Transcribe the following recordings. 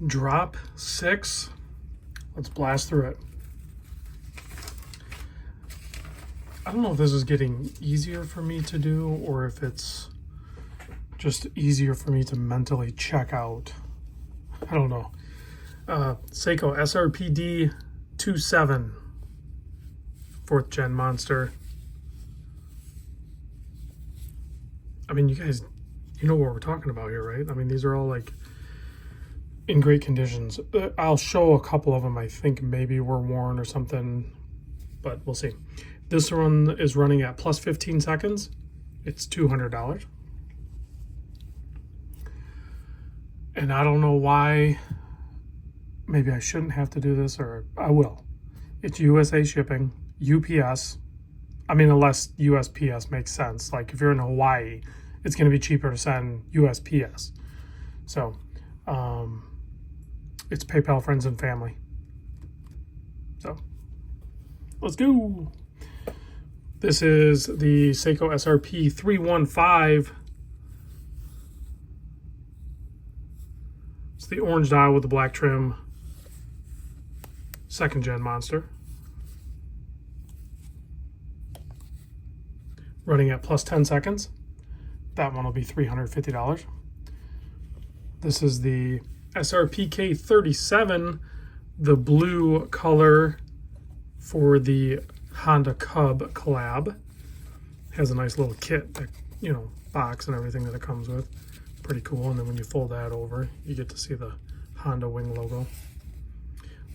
drop 6. Let's blast through it. I don't know if this is getting easier for me to do or if it's just easier for me to mentally check out. I don't know. Seiko SRPD 27, 4th gen monster. I mean, you guys, you know what we're talking about here, right? I mean, these are all like in great conditions. I'll show a couple of them I think maybe were worn or something, but we'll see. This one is running at plus 15 seconds. It's $200. And I don't know why. Maybe I shouldn't have to do this, or I will. It's USA shipping, UPS. I mean, unless USPS makes sense. Like if you're in Hawaii, it's going to be cheaper to send USPS. So it's PayPal, friends, and family. So let's go. This is the Seiko SRP 315. It's the orange dial with the black trim. 2nd gen monster. Running at plus 10 seconds. That one will be $350. This is the SRPK 37, the blue color for the Honda Cub collab. Has a nice little kit, that, you know, box and everything that it comes with. Pretty cool. And then when you fold that over, you get to see the Honda wing logo.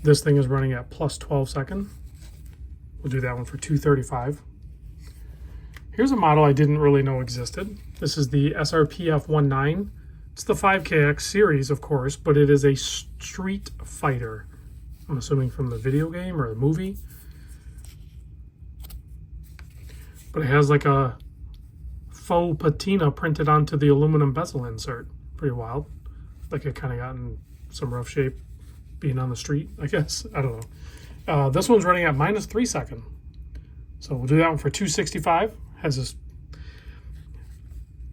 This thing is running at plus 12 seconds. We'll do that one for $235. Here's a model I didn't really know existed. This is the SRPF19. It's the 5KX series, of course, but it is a street fighter. I'm assuming from the video game or the movie. But it has like a faux patina printed onto the aluminum bezel insert. Pretty wild. Like it kind of got in some rough shape being on the street, I guess. I don't know. This one's running at minus 3 seconds. So we'll do that one for $265. Has this,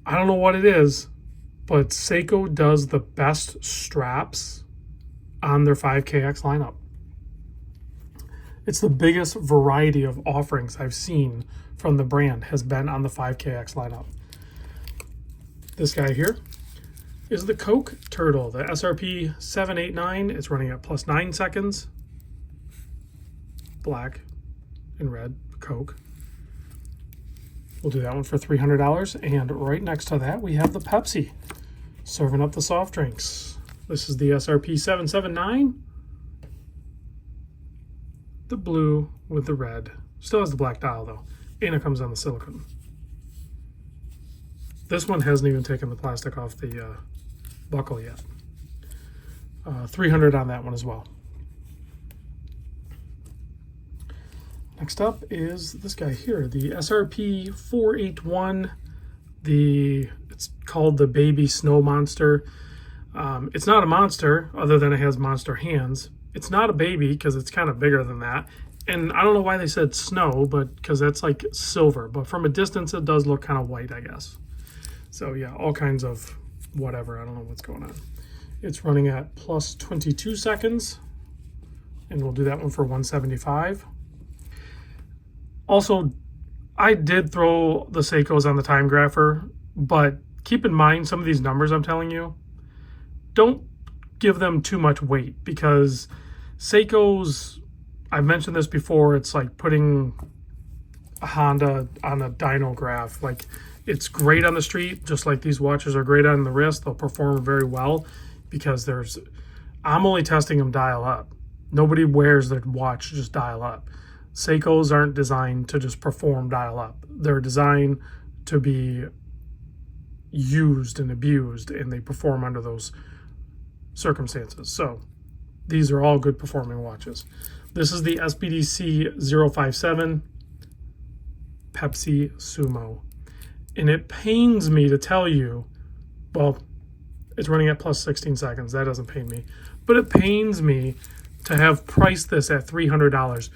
I don't know what it is, but Seiko does the best straps on their 5KX lineup. It's the biggest variety of offerings I've seen from the brand has been on the 5KX lineup. This guy here is the Coke Turtle, the SRP 789. It's running at plus 9 seconds. Black and red Coke. We'll do that one for $300. And right next to that, we have the Pepsi, serving up the soft drinks. This is the SRP 779. The blue with the red. Still has the black dial though. And it comes on the silicone. This one hasn't even taken the plastic off the buckle yet. $300 on that one as well. Next up is this guy here, the SRP 481. It's called the Baby Snow Monster. It's not a monster other than it has monster hands. It's not a baby because it's kind of bigger than that. And I don't know why they said snow, but because that's like silver. But from a distance, it does look kind of white, I guess. So yeah, all kinds of whatever. I don't know what's going on. It's running at plus 22 seconds. And we'll do that one for $175. Also, I did throw the Seikos on the time grapher, but keep in mind some of these numbers I'm telling you, don't give them too much weight because Seikos, I've mentioned this before, it's like putting a Honda on a dyno graph. Like, it's great on the street, just like these watches are great on the wrist. They'll perform very well because I'm only testing them dial up. Nobody wears their watch just dial up. Seikos aren't designed to just perform dial up. They're designed to be used and abused, and they perform under those circumstances. So these are all good performing watches. This is the SBDC 057 Pepsi Sumo. And it pains me to tell you, well, it's running at plus 16 seconds. That doesn't pain me. But it pains me to have priced this at $300.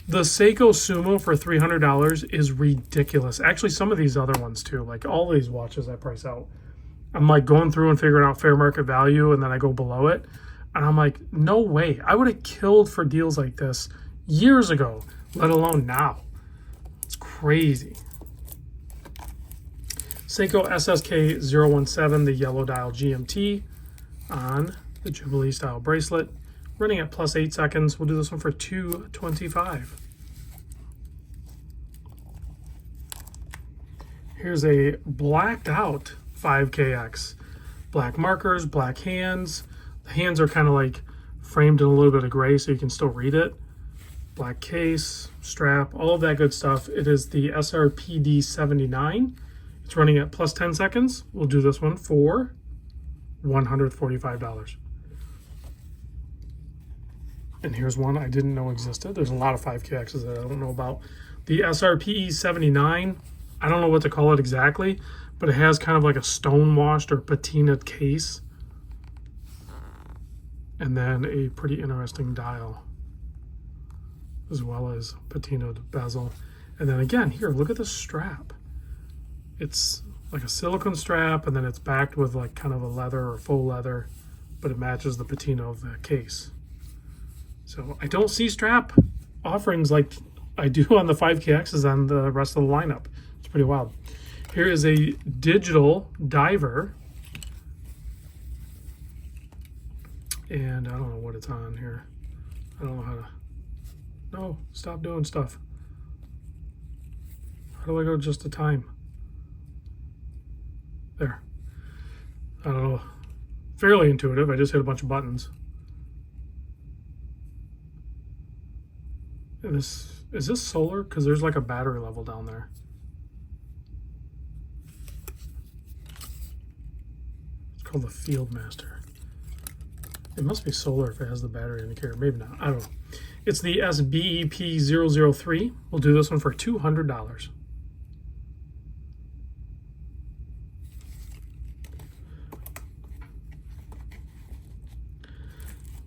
The Seiko Sumo for $300 is ridiculous. Actually, some of these other ones too, like all these watches I price out, I'm like going through and figuring out fair market value, and then I go below it. And I'm like, no way. I would have killed for deals like this years ago, let alone now. It's crazy. Seiko SSK017, the yellow dial GMT on the Jubilee style bracelet, running at +8 seconds. We'll do this one for $225. Here's a blacked out 5KX. Black markers, black hands. The hands are kind of like framed in a little bit of gray so you can still read it. Black case, strap, all of that good stuff. It is the SRPD 79. It's running at +10 seconds. We'll do this one for $145. And here's one I didn't know existed. There's a lot of 5KXs that I don't know about. The SRPE 79, I don't know what to call it exactly, but it has kind of like a stone-washed or patinaed case. And then a pretty interesting dial, as well as patinaed bezel. And then again, here, look at this strap. It's like a silicone strap, and then it's backed with like kind of a leather or faux leather, but it matches the patina of the case. So I don't see strap offerings like I do on the 5KXs on the rest of the lineup. It's pretty wild. Here is a digital diver. And I don't know what it's on here. I don't know how to... No, stop doing stuff. How do I go just to time? There. I don't know. Fairly intuitive. I just hit a bunch of buttons. And this... Is this solar? Because there's like a battery level down there. It's called the Field Master. It must be solar if it has the battery indicator. Maybe not. I don't know. It's the SBEP003. We'll do this one for $200.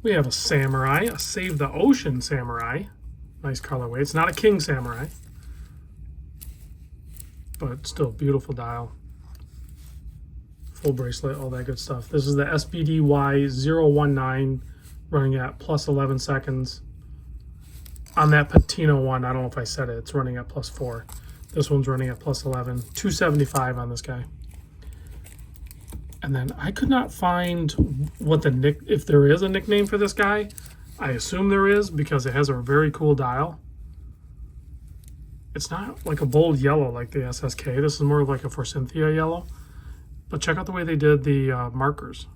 We have a Samurai, a Save the Ocean Samurai. Nice colorway. It's not a King Samurai, but still beautiful dial. Full bracelet, all that good stuff. This is the SBDY019 running at +11 seconds. On that patina one, I don't know if I said it, it's running at +4. This one's running at +11. $275 on this guy. And then I could not find what the if there is a nickname for this guy. I assume there is because it has a very cool dial. It's not like a bold yellow like the SSK. This is more like a Forsythia yellow. But check out the way they did the markers.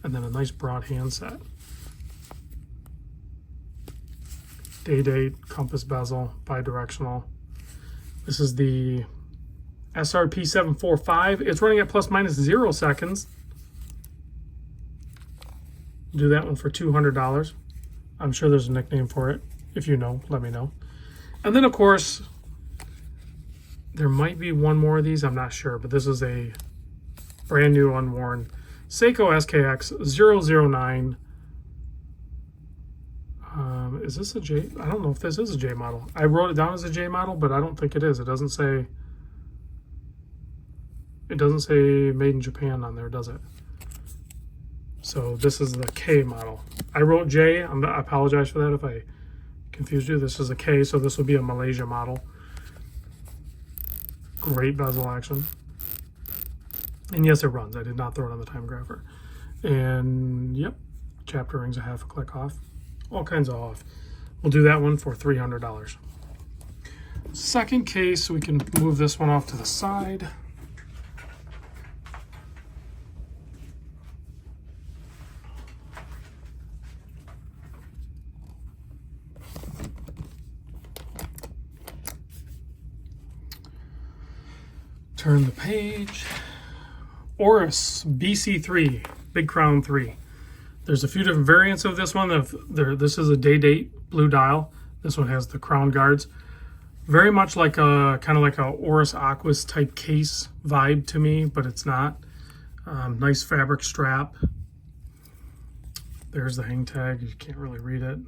And then a nice broad handset. Day date, compass bezel, bidirectional. This is the SRP 745. It's running at ±0 seconds. Do that one for $200. I'm sure there's a nickname for it. If you know, let me know. And then, of course, there might be one more of these. I'm not sure. But this is a brand new unworn Seiko SKX 009. Is this a J? I don't know if this is a J model. I wrote it down as a J model, but I don't think it is. It doesn't say made in Japan on there, does it? So this is the K model. I wrote J. I apologize for that if I confused you. This is a K, so this will be a Malaysia model. Great bezel action. And yes, it runs. I did not throw it on the time grapher. And yep, chapter ring's a half a click off. All kinds of off. We'll do that one for $300. Second case, we can move this one off to the side. Turn the page. Oris BC3, Big Crown 3. There's a few different variants of this one. This is a day date blue dial. This one has the crown guards. Very much like a kind of like a Oris Aquas type case vibe to me, but it's not. Nice fabric strap. There's the hang tag. You can't really read it.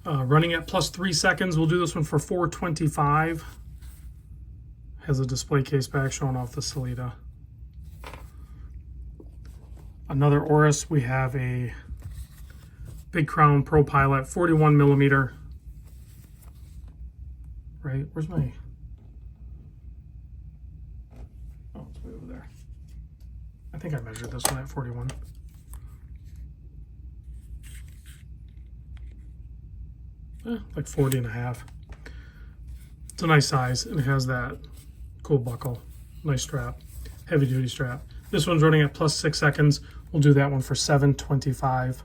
Running at +3 seconds. We'll do this one for $425. Has a display case back showing off the Salida. Another Oris, we have a Big Crown Pro Pilot, 41 millimeter. Right, where's my, oh, it's way over there. I think I measured this one at 41. Like 40 and a half. It's a nice size, and it has that cool buckle. Nice strap, heavy duty strap. This one's running at plus 6 seconds. We'll do that one for $7.25.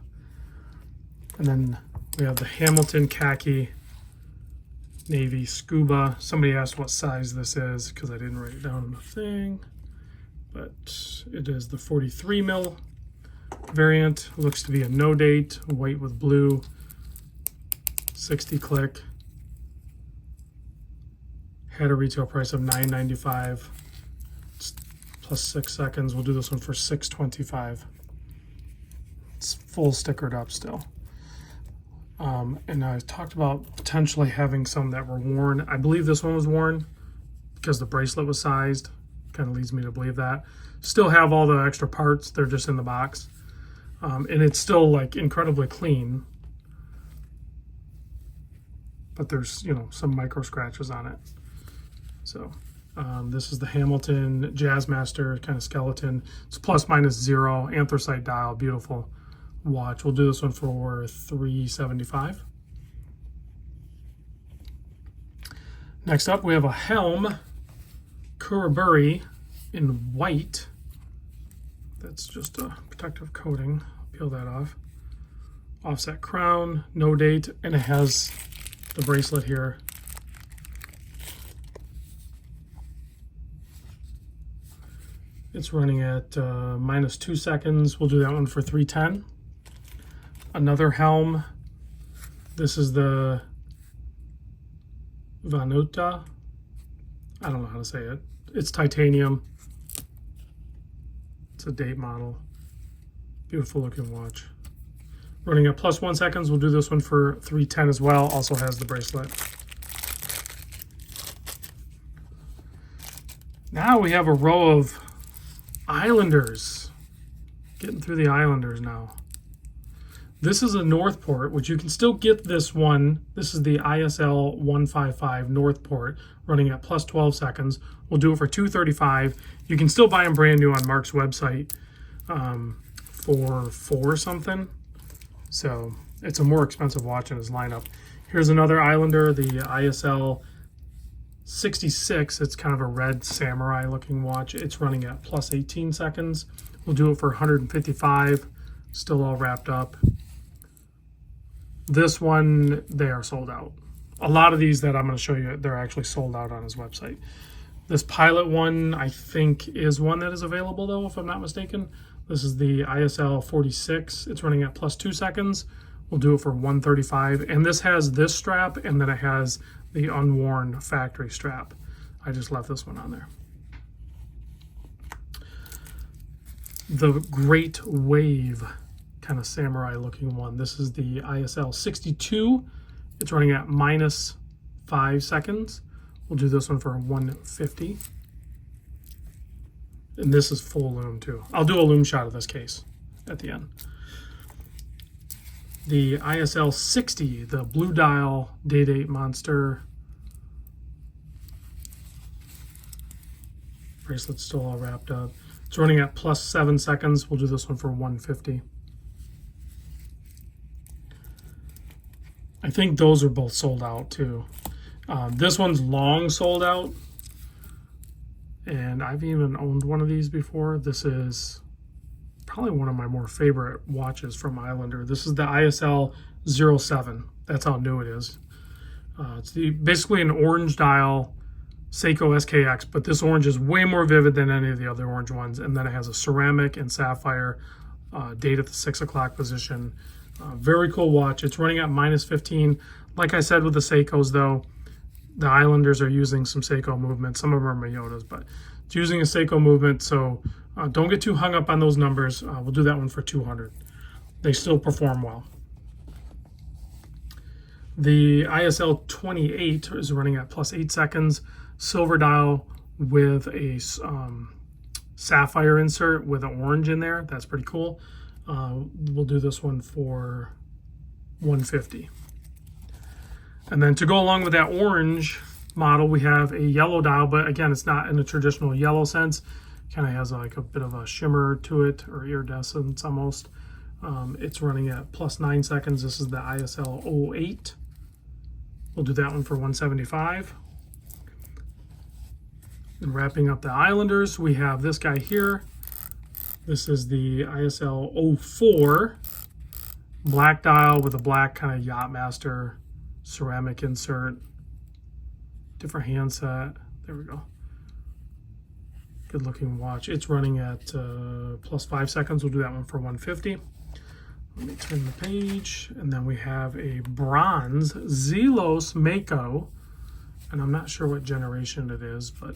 And then we have the Hamilton Khaki Navy Scuba. Somebody asked what size this is because I didn't write it down in the thing, but it is the 43 mil variant. Looks to be a no date, white with blue, 60 click. Had a retail price of $9.95. Plus 6 seconds. We'll do this one for $6.25. It's full stickered up still. And I talked about potentially having some that were worn. I believe this one was worn because the bracelet was sized. Kind of leads me to believe that. Still have all the extra parts. They're just in the box. And it's still like incredibly clean. But there's, you know, some micro scratches on it. So this is the Hamilton Jazzmaster kind of skeleton. It's plus minus 0, anthracite dial, beautiful watch. We'll do this one for $3.75. Next up, we have a Helm Kuraburi in white. That's just a protective coating. Peel that off. Offset crown, no date, and it has the bracelet here. It's running at minus 2 seconds. We'll do that one for $3.10. Another Helm. This is the Vanuta. I don't know how to say it. It's titanium. It's a date model. Beautiful looking watch. Running at plus 1 seconds. We'll do this one for $3.10 as well. Also has the bracelet. Now we have a row of Islanders. Getting through the Islanders now. This is a Northport, which you can still get this one. This is the ISL 155 Northport, running at plus 12 seconds. We'll do it for $2.35. You can still buy them brand new on Mark's website for $4 something. So it's a more expensive watch in his lineup. Here's another Islander, the ISL 66. It's kind of a red samurai looking watch. It's running at plus 18 seconds. We'll do it for $155. Still all wrapped up. This one, they are sold out. A lot of these that I'm going to show you, they're actually sold out on his website. This Pilot one, I think, is one that is available, though, if I'm not mistaken. This is the ISL 46. It's running at plus 2 seconds. We'll do it for $135. And this has this strap, and then it has the unworn factory strap. I just left this one on there. The Great Wave kind of samurai looking one. This is the ISL 62. It's running at minus 5 seconds. We'll do this one for $150. And this is full lume too. I'll do a lume shot of this case at the end. The ISL 60, the blue dial day-date monster. Bracelet's still all wrapped up. It's running at plus 7 seconds. We'll do this one for $150. I think those are both sold out too. This one's long sold out. And I've even owned one of these before. This is probably one of my more favorite watches from Islander. This is the ISL 07. That's how new it is. It's basically an orange dial Seiko SKX, but this orange is way more vivid than any of the other orange ones. And then it has a ceramic and sapphire date at the 6 o'clock position. Very cool watch. It's running at minus 15. Like I said with the Seikos, though, the Islanders are using some Seiko movement. Some of them are Miyotas, but it's using a Seiko movement, so don't get too hung up on those numbers. We'll do that one for $200. They still perform well. The ISL 28 is running at plus 8 seconds. Silver dial with a sapphire insert with an orange in there. That's pretty cool. We'll do this one for $150. And then to go along with that orange model, we have a yellow dial, but again, it's not in a traditional yellow sense. Kind of has like a bit of a shimmer to it, or iridescence almost. It's running at +9 seconds. This is the ISL 08. We'll do that one for $175. And wrapping up the Islanders, we have this guy here. This is the ISL 04. Black dial with a black kind of Yachtmaster ceramic insert. Different handset. There we go. Good looking watch. It's running at +5 seconds. We'll do that one for $150. Let me turn the page. And then we have a bronze Zelos Mako. And I'm not sure what generation it is, but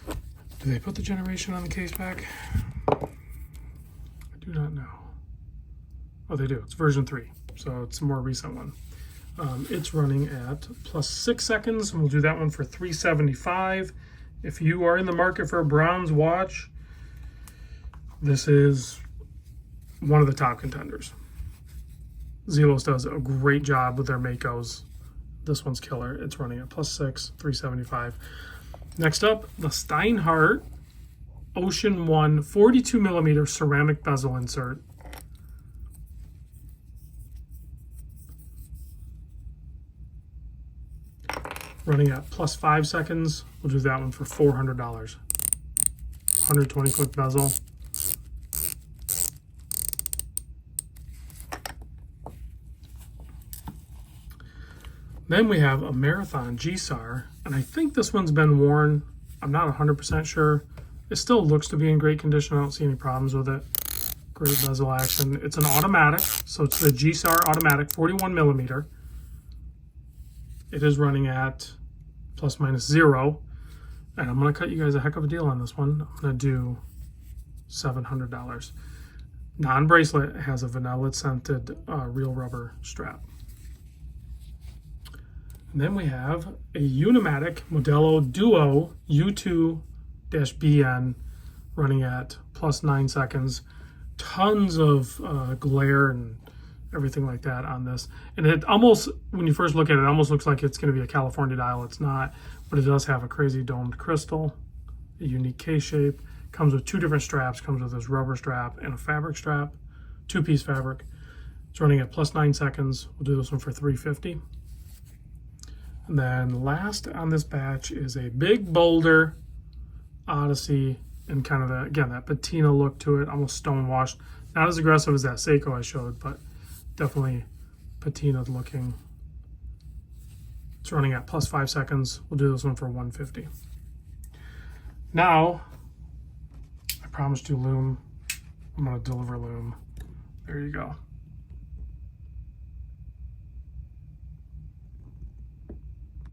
do they put the generation on the case back? I do not know. Oh, they do. It's version 3. So it's a more recent one. It's running at +6 seconds, and we'll do that one for $375. If you are in the market for a bronze watch, this is one of the top contenders. Zelos does a great job with their Makos. This one's killer. It's running at +6, $375. Next up, the Steinhardt Ocean 1 42mm ceramic bezel insert. Running at +5 seconds. We'll do that one for $400. 120-foot bezel. Then we have a Marathon GSAR, and I think this one's been worn. I'm not 100% sure. It still looks to be in great condition. I don't see any problems with it. Great bezel action. It's an automatic, so it's the GSAR automatic 41mm. It is running at ±0, and I'm going to cut you guys a heck of a deal on this one. I'm going to do $700. Non-bracelet, has a vanilla scented real rubber strap. And then we have a Unimatic Modelo Duo U2-BN running at +9 seconds. Tons of glare and everything like that on this. And it almost, when you first look at it, it almost looks like it's going to be a California dial. It's not, but it does have a crazy domed crystal, a unique K-shape. Comes with 2 different straps. Comes with this rubber strap and a fabric strap, 2-piece fabric. It's running at +9 seconds. We'll do this one for $350. And then last on this batch is a big boulder Odyssey, and kind of the, again, that patina look to it, almost stone washed. Not as aggressive as that Seiko I showed, but definitely patinaed looking. It's running at +5 seconds. We'll do this one for $150. Now, I promised you lume. I'm going to deliver lume. There you go.